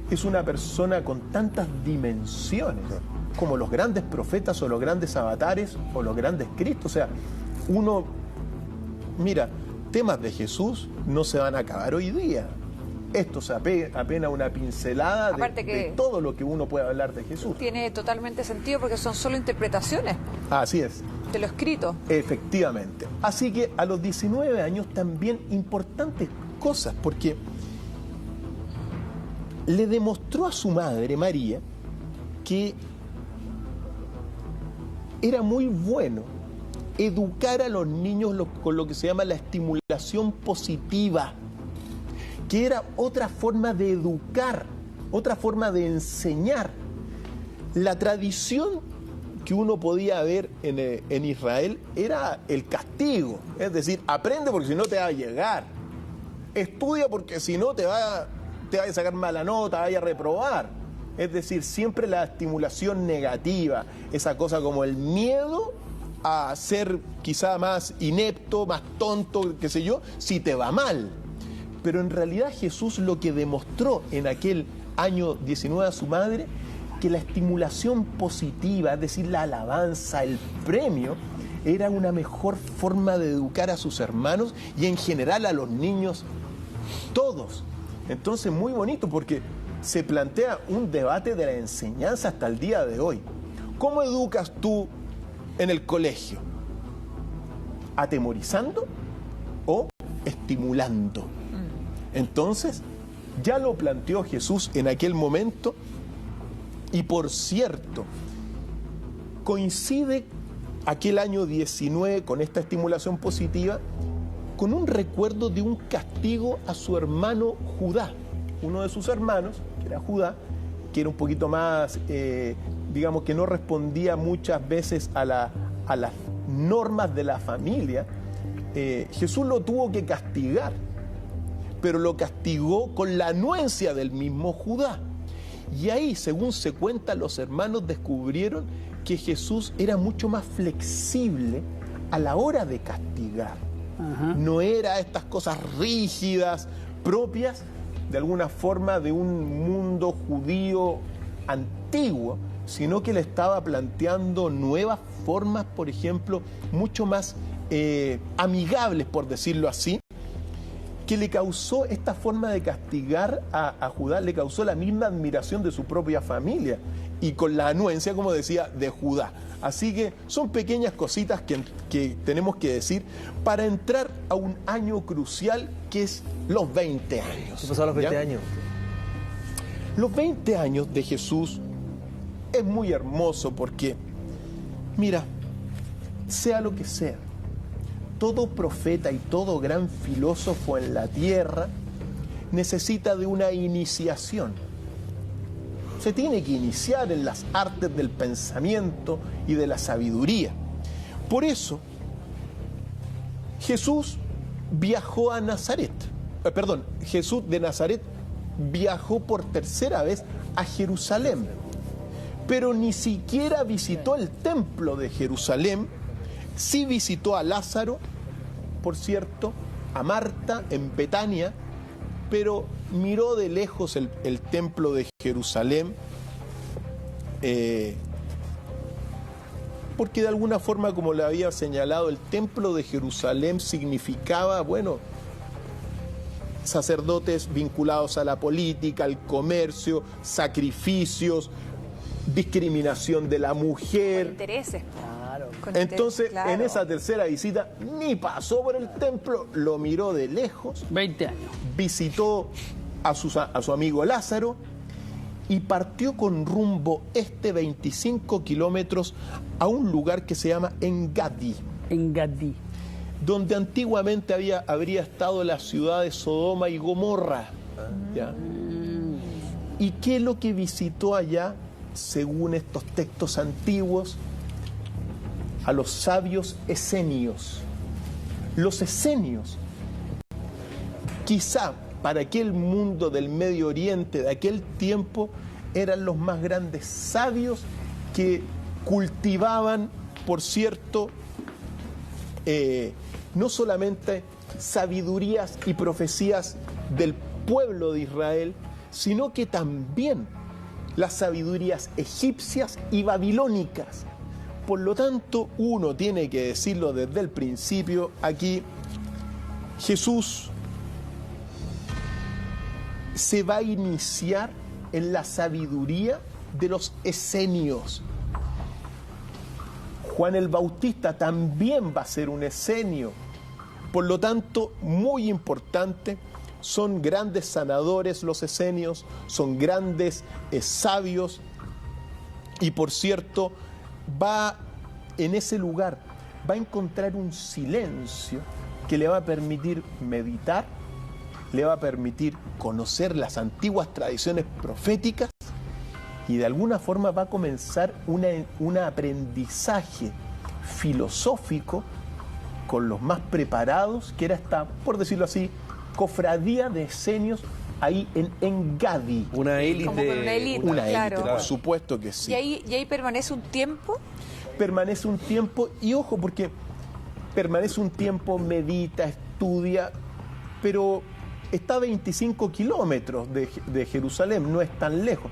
es una persona con tantas dimensiones, como los grandes profetas o los grandes avatares o los grandes Cristos. O sea, mira, temas de Jesús no se van a acabar hoy día. Esto es apenas una pincelada de todo lo que uno puede hablar de Jesús. Tiene totalmente sentido porque son solo interpretaciones. Así es. De lo escrito. Efectivamente. Así que a los 19 años también importantes cosas, porque le demostró a su madre, María, que era muy bueno educar a los niños con lo que se llama la estimulación positiva, que era otra forma de educar, otra forma de enseñar. La tradición que uno podía ver en Israel era el castigo, es decir, aprende porque si no te va a llegar, estudia porque si no te va a sacar mala nota, vaya a reprobar. Es decir, siempre la estimulación negativa, esa cosa como el miedo a ser quizá más inepto, más tonto, qué sé yo, si te va mal. Pero en realidad Jesús lo que demostró en aquel año 19 a su madre, que la estimulación positiva, es decir, la alabanza, el premio, era una mejor forma de educar a sus hermanos y en general a los niños todos. Entonces, muy bonito porque se plantea un debate de la enseñanza hasta el día de hoy. ¿Cómo educas tú en el colegio? ¿Atemorizando o estimulando? Entonces, ya lo planteó Jesús en aquel momento y, por cierto, coincide aquel año 19 con esta estimulación positiva con un recuerdo de un castigo a su hermano Judá, uno de sus hermanos, que era Judá, que era un poquito más, digamos, que no respondía muchas veces a las normas de la familia. Jesús lo tuvo que castigar, pero lo castigó con la anuencia del mismo Judá. Y ahí, según se cuenta, los hermanos descubrieron que Jesús era mucho más flexible a la hora de castigar. No era estas cosas rígidas, propias de alguna forma de un mundo judío antiguo, sino que le estaba planteando nuevas formas, por ejemplo, mucho más amigables, por decirlo así, que le causó esta forma de castigar a Judá, le causó la misma admiración de su propia familia y con la anuencia, como decía, de Judá. Así que son pequeñas cositas que tenemos que decir para entrar a un año crucial que es los 20 años. ¿Qué pasó a los 20 años? Los 20 años de Jesús es muy hermoso porque, mira, sea lo que sea, todo profeta y todo gran filósofo en la tierra necesita de una iniciación. Se tiene que iniciar en las artes del pensamiento y de la sabiduría. Por eso, Jesús viajó a Nazaret. Jesús de Nazaret viajó por tercera vez a Jerusalén. Pero ni siquiera visitó el templo de Jerusalén. Sí visitó a Lázaro, por cierto, a Marta en Betania, pero miró de lejos el templo de Jerusalén, porque de alguna forma, como le había señalado, el templo de Jerusalén significaba, bueno, sacerdotes vinculados a la política, al comercio, sacrificios, discriminación de la mujer. Con intereses. Entonces, en esa tercera visita, ni pasó por el templo, lo miró de lejos. 20 años. Visitó a su amigo Lázaro y partió con rumbo 25 kilómetros a un lugar que se llama Engadi, Engadí. donde antiguamente habría estado la ciudad de Sodoma y Gomorra. ¿Ya? ¿Y qué es lo que visitó allá, según estos textos antiguos? A los sabios esenios. Los esenios, quizá para aquel mundo del Medio Oriente de aquel tiempo, eran los más grandes sabios que cultivaban, por cierto, no solamente sabidurías y profecías del pueblo de Israel, sino que también las sabidurías egipcias y babilónicas. Por lo tanto, uno tiene que decirlo desde el principio aquí, Jesús se va a iniciar en la sabiduría de los esenios. Juan el Bautista también va a ser un esenio. Por lo tanto, muy importante, son grandes sanadores los esenios, son grandes sabios, y por cierto, va en ese lugar, va a encontrar un silencio que le va a permitir meditar, le va a permitir conocer las antiguas tradiciones proféticas, y de alguna forma va a comenzar un aprendizaje filosófico con los más preparados, que era esta, por decirlo así, cofradía de esenios ahí en Engadi. Una élite. Como con una élite, Una élite, claro. por supuesto que sí. ¿Y ahí permanece un tiempo? Permanece un tiempo, y ojo, porque permanece un tiempo, medita, estudia, pero está a 25 kilómetros de Jerusalén, no es tan lejos.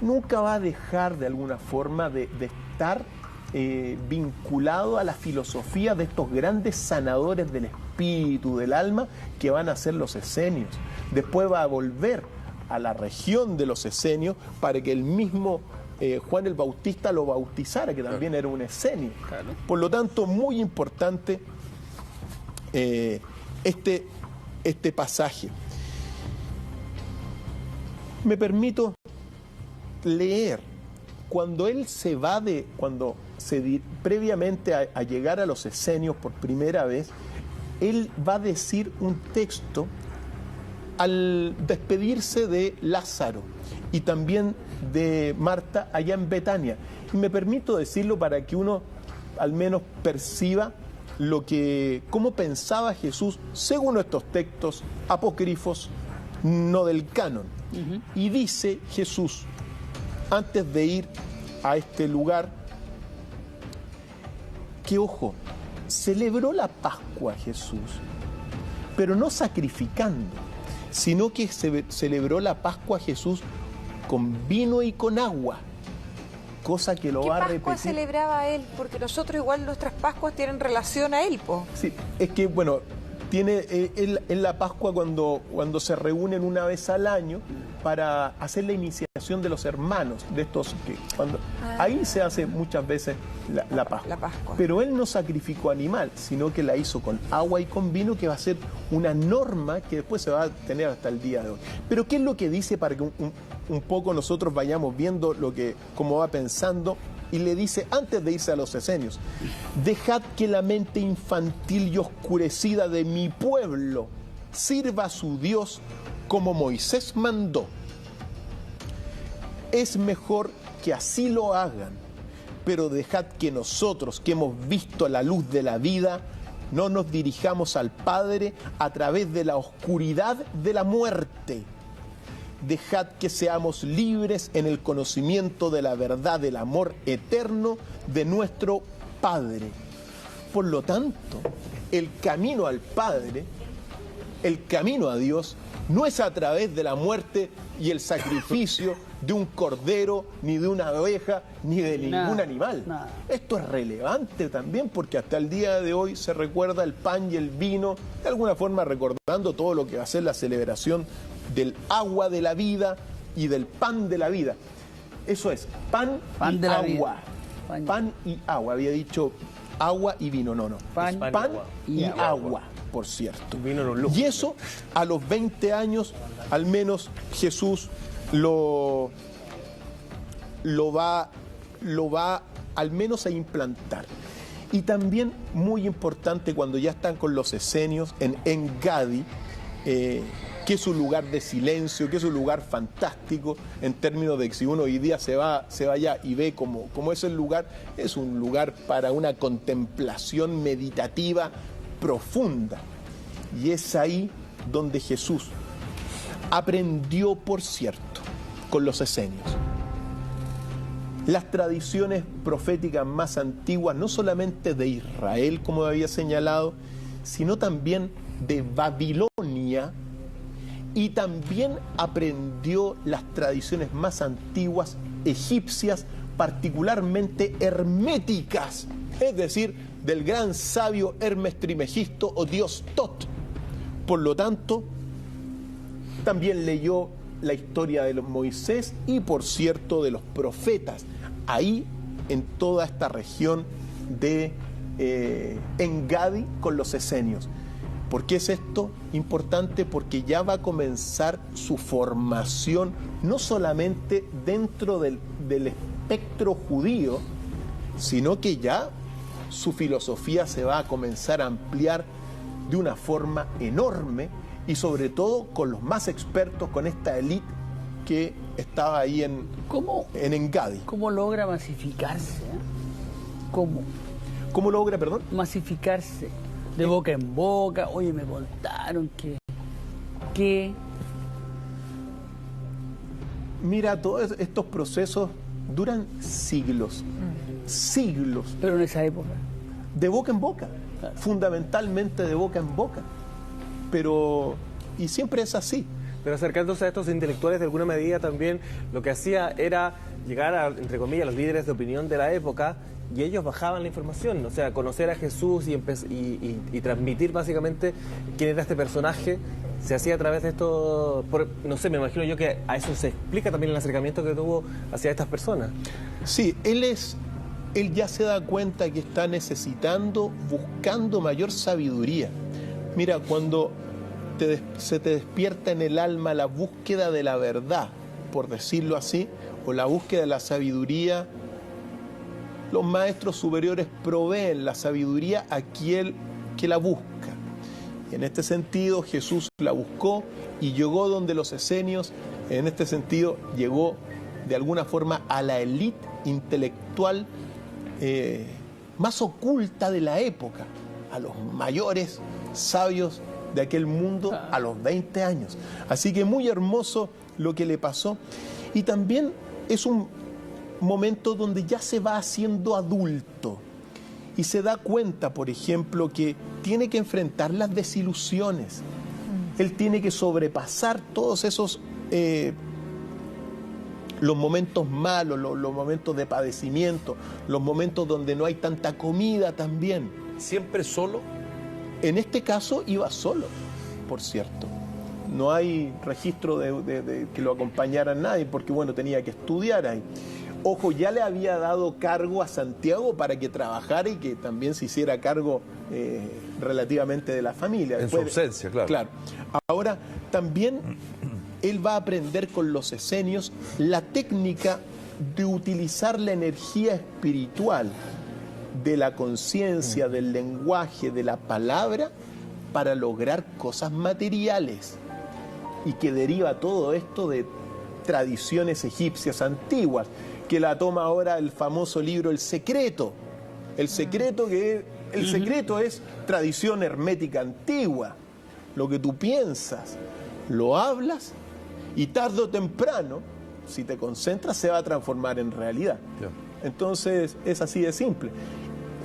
Nunca va a dejar de alguna forma de estar vinculado a la filosofía de estos grandes sanadores del espíritu, del alma, que van a ser los esenios. Después va a volver a la región de los esenios para que el mismo Juan el Bautista lo bautizara, que también era un esenio. Claro. Por lo tanto, muy importante este pasaje. Me permito leer, cuando él se va previamente a llegar a los esenios por primera vez, él va a decir un texto al despedirse de Lázaro y también de Marta allá en Betania. Y me permito decirlo para que uno al menos perciba cómo pensaba Jesús según estos textos apócrifos, no del canon. Y dice Jesús, antes de ir a este lugar, que ojo, celebró la Pascua Jesús, pero no sacrificando, sino que celebró la Pascua Jesús con vino y con agua, cosa que lo va a repetir. ¿Qué Pascua celebraba él? Porque nosotros igual nuestras Pascuas tienen relación a él, po. Sí, es que bueno, tiene en la Pascua cuando se reúnen una vez al año para hacer la iniciación de los hermanos, de estos que ahí se hace muchas veces la Pascua. La Pascua. Pero él no sacrificó animal, sino que la hizo con agua y con vino, que va a ser una norma que después se va a tener hasta el día de hoy. Pero ¿qué es lo que dice para que un poco nosotros vayamos viendo cómo va pensando? Y le dice, antes de irse a los esenios, dejad que la mente infantil y oscurecida de mi pueblo sirva a su Dios como Moisés mandó. Es mejor que así lo hagan, pero dejad que nosotros, que hemos visto la luz de la vida, no nos dirijamos al Padre a través de la oscuridad de la muerte. Dejad que seamos libres en el conocimiento de la verdad del amor eterno de nuestro Padre. Por lo tanto, el camino al Padre, el camino a Dios, no es a través de la muerte y el sacrificio de un cordero, ni de una oveja, ni de ningún animal. Nada. Esto es relevante también porque hasta el día de hoy se recuerda el pan y el vino, de alguna forma recordando todo lo que va a ser la celebración del agua de la vida y del pan de la vida. Eso es, pan y de la agua. vida. Pan y agua, había dicho agua y vino, no. Pan y agua, por cierto. Vino en un lujo. Y eso, a los 20 años, al menos Jesús lo va al menos a implantar. Y también muy importante cuando ya están con los esenios en En-Gadi, que es un lugar de silencio, que es un lugar fantástico en términos de que si uno hoy día se va allá y ve cómo es el lugar, es un lugar para una contemplación meditativa profunda. Y es ahí donde Jesús aprendió, por cierto, con los esenios. Las tradiciones proféticas más antiguas, no solamente de Israel, como había señalado, sino también de Babilonia, y también aprendió las tradiciones más antiguas egipcias, particularmente herméticas, es decir, del gran sabio Hermes Trimegisto o dios Tot. Por lo tanto, también leyó la historia de los Moisés y, por cierto, de los profetas, ahí en toda esta región de En-Gadi con los esenios. ¿Por qué es esto importante? Porque ya va a comenzar su formación, no solamente dentro del espectro judío, sino que ya su filosofía se va a comenzar a ampliar de una forma enorme y sobre todo con los más expertos, con esta élite que estaba ahí en En-Gadi. ¿Cómo logra masificarse? ¿Cómo? ¿Cómo logra, perdón? Masificarse. De boca en boca. Oye, me contaron que... Mira, todos estos procesos duran siglos. Siglos. Pero en esa época. De boca en boca. Claro. Fundamentalmente de boca en boca. Y siempre es así. Pero acercándose a estos intelectuales de alguna medida también, lo que hacía era llegar a, entre comillas, los líderes de opinión de la época, y ellos bajaban la información, o sea, conocer a Jesús y transmitir básicamente quién era este personaje, se hacía a través de esto, no sé, me imagino yo que a eso se explica también el acercamiento que tuvo hacia estas personas. Sí, él ya se da cuenta que está buscando mayor sabiduría. Mira, cuando se te despierta en el alma la búsqueda de la verdad, por decirlo así, o la búsqueda de la sabiduría, los maestros superiores proveen la sabiduría a aquel que la busca. En este sentido, Jesús la buscó y llegó donde los esenios, en este sentido, llegó de alguna forma a la élite intelectual más oculta de la época, a los mayores sabios de aquel mundo a los 20 años. Así que muy hermoso lo que le pasó. Y también es un momento donde ya se va haciendo adulto y se da cuenta, por ejemplo, que tiene que enfrentar las desilusiones. Él tiene que sobrepasar todos esos los momentos malos, los momentos de padecimiento, los momentos donde no hay tanta comida también. ¿Siempre solo? En este caso iba solo, por cierto. No hay registro de que lo acompañara nadie, porque bueno, tenía que estudiar ahí. Ojo, ya le había dado cargo a Santiago para que trabajara y que también se hiciera cargo relativamente de la familia. En su ausencia, claro. Claro. Ahora, también él va a aprender con los esenios la técnica de utilizar la energía espiritual de la conciencia, del lenguaje, de la palabra, para lograr cosas materiales. Y que deriva todo esto de tradiciones egipcias antiguas, que la toma ahora el famoso libro El Secreto. El secreto es tradición hermética antigua. Lo que tú piensas, lo hablas y tarde o temprano, si te concentras, se va a transformar en realidad. Entonces es así de simple.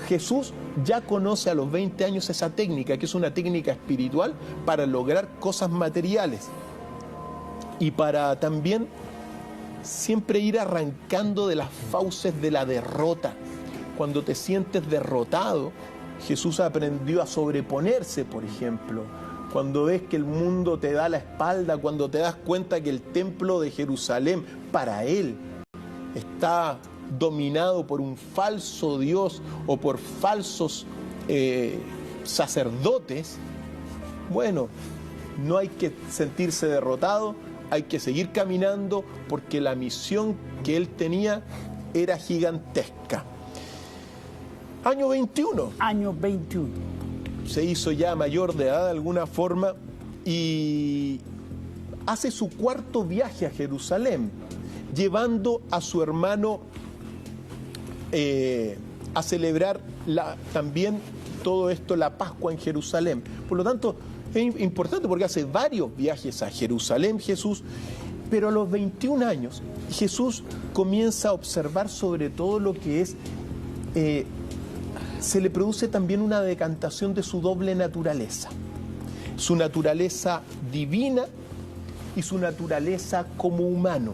Jesús ya conoce a los 20 años esa técnica, que es una técnica espiritual para lograr cosas materiales y para también siempre ir arrancando de las fauces de la derrota. Cuando te sientes derrotado, Jesús aprendió a sobreponerse, por ejemplo. Cuando ves que el mundo te da la espalda, cuando te das cuenta que el templo de Jerusalén para él está dominado por un falso Dios o por falsos sacerdotes, bueno, no hay que sentirse derrotado, hay que seguir caminando porque la misión que él tenía era gigantesca. Año 21. Año 21. Se hizo ya mayor de edad de alguna forma y hace su cuarto viaje a Jerusalén, llevando a su hermano a celebrar también todo esto, la Pascua en Jerusalén. Por lo tanto, es importante porque hace varios viajes a Jerusalén Jesús, pero a los 21 años Jesús comienza a observar sobre todo lo que es, se le produce también una decantación de su doble naturaleza, su naturaleza divina y su naturaleza como humano,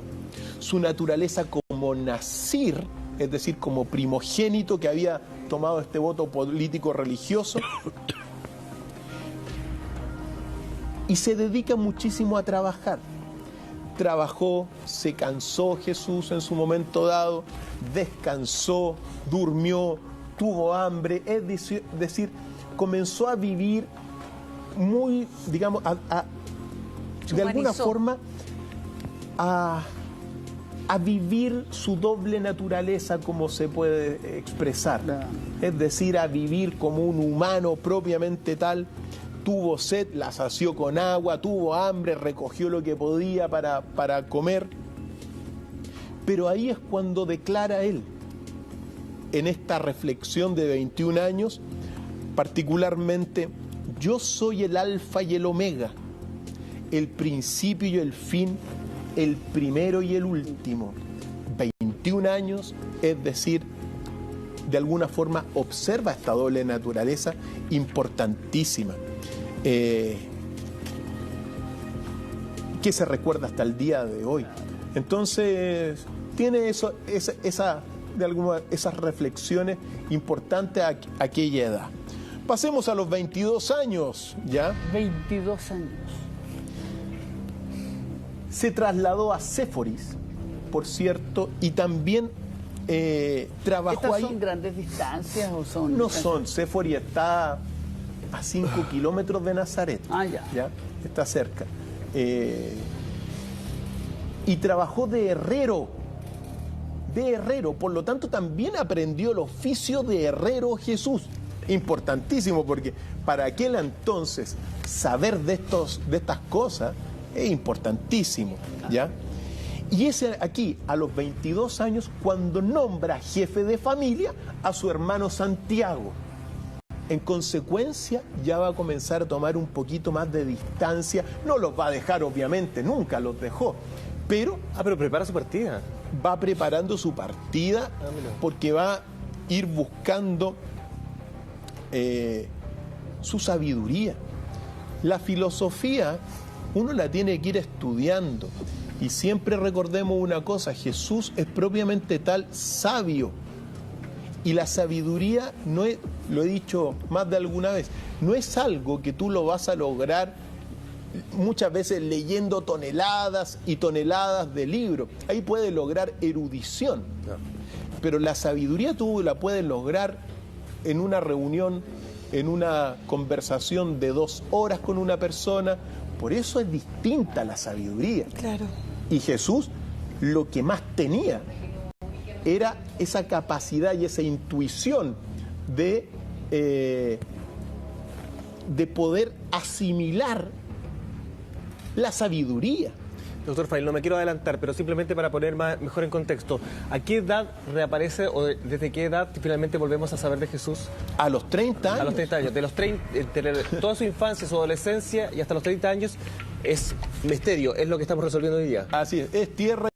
su naturaleza como nazir, es decir, como primogénito que había tomado este voto político religioso, y se dedica muchísimo a trabajar. Trabajó, se cansó Jesús en su momento dado, descansó, durmió, tuvo hambre, es decir, comenzó a vivir muy, digamos, de alguna forma a vivir su doble naturaleza, como se puede expresar. Es decir, a vivir como un humano propiamente tal. Tuvo sed, la sació con agua, tuvo hambre, recogió lo que podía para comer. Pero ahí es cuando declara él, en esta reflexión de 21 años, particularmente: yo soy el alfa y el omega, el principio y el fin, el primero y el último. 21 años, es decir, de alguna forma observa esta doble naturaleza importantísima, que se recuerda hasta el día de hoy. Entonces, tiene esas reflexiones importantes a aquella edad. Pasemos a los 22 años, ¿ya? 22 años. Se trasladó a Séforis, por cierto, y también trabajó ahí. ¿Estas son grandes distancias o son...? No son, Séforis está a 5 kilómetros de Nazaret. Ya. Está cerca. Y trabajó de herrero, por lo tanto también aprendió el oficio de herrero Jesús. Importantísimo, porque para aquel entonces saber de estas cosas es importantísimo, ¿ya? Y es aquí, a los 22 años, cuando nombra jefe de familia a su hermano Santiago. En consecuencia, ya va a comenzar a tomar un poquito más de distancia. No los va a dejar, obviamente, nunca los dejó. Pero prepara su partida. Va preparando su partida porque va a ir buscando su sabiduría. La filosofía uno la tiene que ir estudiando. Y siempre recordemos una cosa: Jesús es propiamente tal sabio. Y la sabiduría no es, lo he dicho más de alguna vez, no es algo que tú lo vas a lograr muchas veces leyendo toneladas y toneladas de libros. Ahí puedes lograr erudición. Pero la sabiduría tú la puedes lograr en una reunión, en una conversación de 2 horas con una persona. Por eso es distinta la sabiduría. Claro. Y Jesús lo que más tenía era esa capacidad y esa intuición de poder asimilar la sabiduría. Doctor Fail, no me quiero adelantar, pero simplemente para poner mejor en contexto, ¿a qué edad reaparece o desde qué edad finalmente volvemos a saber de Jesús? A los 30 años. A los 30 años. De los 30, toda su infancia, su adolescencia y hasta los 30 años es misterio, es lo que estamos resolviendo hoy día. Así es tierra